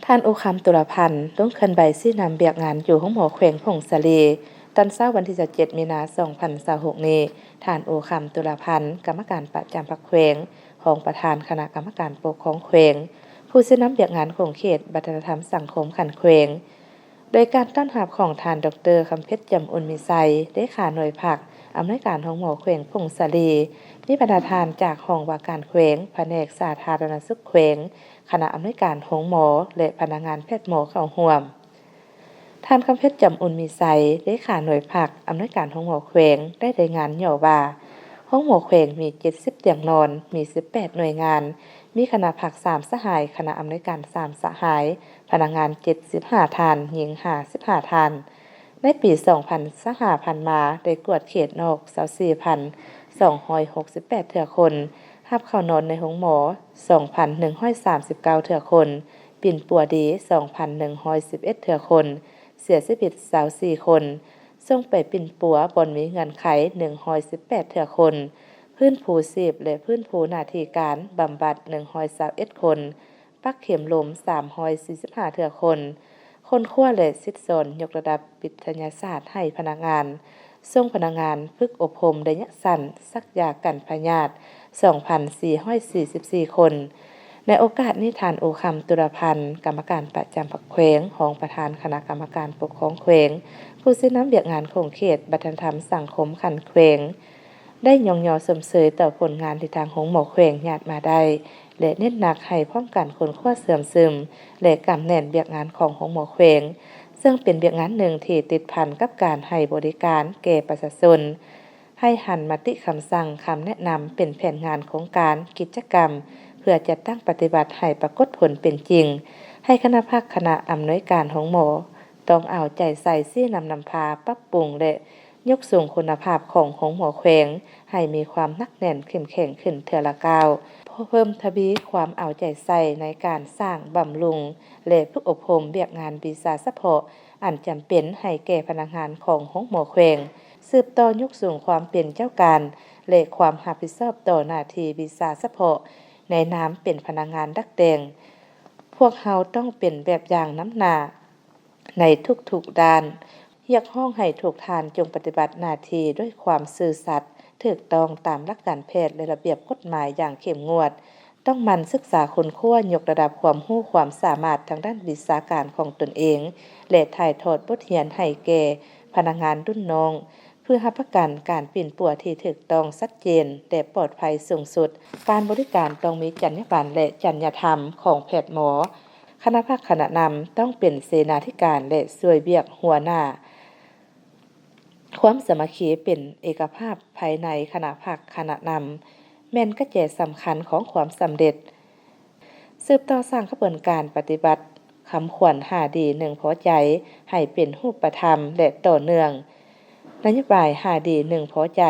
ท่านโอคำตุลพันธ์ลงเคลื่อนใบซี่นำเบียกงานอยู่ห้องหมอแขวงพงศาลีตอนเช้าวันที่17มีนาคม2026นี้ท่านโอคำตุลพันธ์กรรมการประจำพรรคแขวงรองประธานคณะกรรมการปกครองแขวงผู้ซี่นำเบียกงานของเขตวัฒนธรรมสังคมขันแขวงโดยการต้อนรับของท่านดร.คำเพชรจำอุลมีไซเลขาหน่วยผักอำนวยการห้องหมอแขวงพงศาลีมีประธานจากห้องว่าการแขวงแผนกสาธารณสุขแขวงคณะอำนวยการห้องหมอและพนักงานแพทย์หมอเข้าร่วมท่านคำเพชรจำอุลมีไซเลขาหน่วยผักอำนวยการห้องหมอแขวงได้รายงานย่อว่าห้องหมอแขวงมี70เตียงนอนมี18หน่วยงานมีคณะผัก3สหายคณะอำนวยการ3สหายพนักงาน75ท่านหญิง55ท่านในปี2025มาได้กวดเขตนอก24,268เทื่อคนรับเข้านอนในห้องหมอ 2,139 เทื่อคนปิ่นปัวดี 2,111 เทื่อคนเสียชีวิต24คนส่งไปปิ่นปัวบ่มีเงื่อนไข118เทื่อคนพื้นผู้ชีพและพื้นผู้หน้าที่การบำบัด121คนปักเข็มลม345เทื่อคนคนครัวและสิทธิสนยกระดับวิทยาศาสตร์ให้พนักงานส่งพนักงานฝึกอบรมระยะสั้นซักยากันพยาธิ 2,444 คนในโอกาสนี้ท่านโอคำตุลพันธ์กรรมการประจำพรรคแขวงรองประธานคณะกรรมการปกครองแขวงผู้ซี้นำเวียกงานของเขตวัฒนธรรมสังคมขันแขวงได้ยองยอสมเสยต่อผลงานที่ทางหงหมอแขวงญาติมาได้และเน้นหนักให้ป้องกันคนขั้วเสื่อมซึมและกำแน่นเวียกงานของหงหมอแขวงซึ่งเป็นเวียกงานหนึ่งที่ติดพันกับการให้บริการแก่ประชาชนให้หันมติคำสั่งคำแนะนำเป็นแผนงานโครงการกิจกรรมเพื่อจัดตั้งปฏิบัติให้ปรากฏผลเป็นจริงให้คณะภาคคณะอำนวยการของหมอต้องเอาใจใส่ซี่นำพาปรับปรุงและยกสูงคุณภาพของหมอแขวงให้มีความนักแน่นเข้มแข็งขึ้นเทื่อละก้าวเพิ่มทวีความเอาใจใส่ในการสร้างบำรุงและฝึกอบรมเวียกงานวิชาเฉพาะอันจำเป็นให้แก่พนักงานของหมอแขวงสืบต่อยกสูงความเป็นเจ้าการและความรับผิดชอบต่อหน้าที่วิชาเฉพาะในนามเป็นพนักงานดักแดงพวกเราต้องเป็นแบบอย่างน้ำหน้าในทุกๆด้านเรียกร้องให้ทุกท่านจงปฏิบัติหน้าที่ด้วยความซื่อสัตย์ถูกต้องตามหลักการแพทย์และระเบียบกฎหมายอย่างเข้มงวดต้องหมั่นศึกษาค้นคว้ายกระดับความรู้ความสามารถทางด้านวิชาการของตนเองและถ่ายทอดบทเรียนให้แก่พนักงานรุ่นน้องเพื่อรับประกันการปิ่นปัวที่ถูกต้องชัดเจนและปลอดภัยสูงสุดการบริการต้องมีจรรยาบรรณและจรรยธรรมของแพทย์หมอคณะภาคคณะนำต้องเป็นเสนาธิการและช่วยเวียกหัวหน้าความสามัคคีเป็นเอกภาพภายในคณะภาคคณะนำแม่นกระแจสำคัญของความสำเร็จสืบต่อสร้างกระบวนการปฏิบัติคำขวัญ5ดี1พอใจให้เป็นรูปธรรมและต่อเนื่องนโยบาย5ดี1พอใจ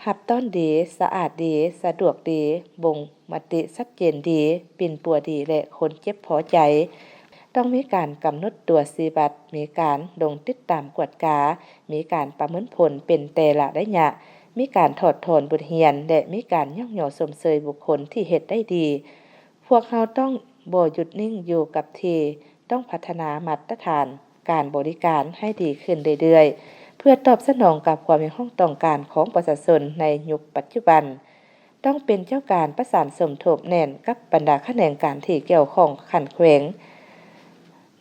รับต้อนดีสะอาดดีสะดวกดีบ่งมติชัดเจนดีปิ่นปัวดีและคนเจ็บพอใจต้องมีการกำหนดตัวสีบัตรมีการลงติดตามกวดกามีการประเมินผลเป็นแต่ละระยะมีการถอดถอนบทเรียนและมีการย่องยอสมเสยบุคคลที่เฮ็ดได้ดีพวกเราต้องบ่หยุดนิ่งอยู่กับที่ต้องพัฒนามาตรฐานการบริการให้ดีขึ้นเรื่อยๆเพื่อตอบสนองกับความต้องการของประชาชนในยุคปัจจุบันต้องเป็นเจ้าการประสานสมทบแน่นกับบรรดาแขนงการที่เกี่ยวข้องขันแขวง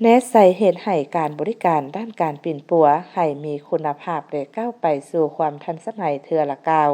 แนะใส่เหตุให้การบริการด้านการปิ่นปัวให้มีคุณภาพและก้าวไปสู่ความทันสมัยเทื่อละก้าว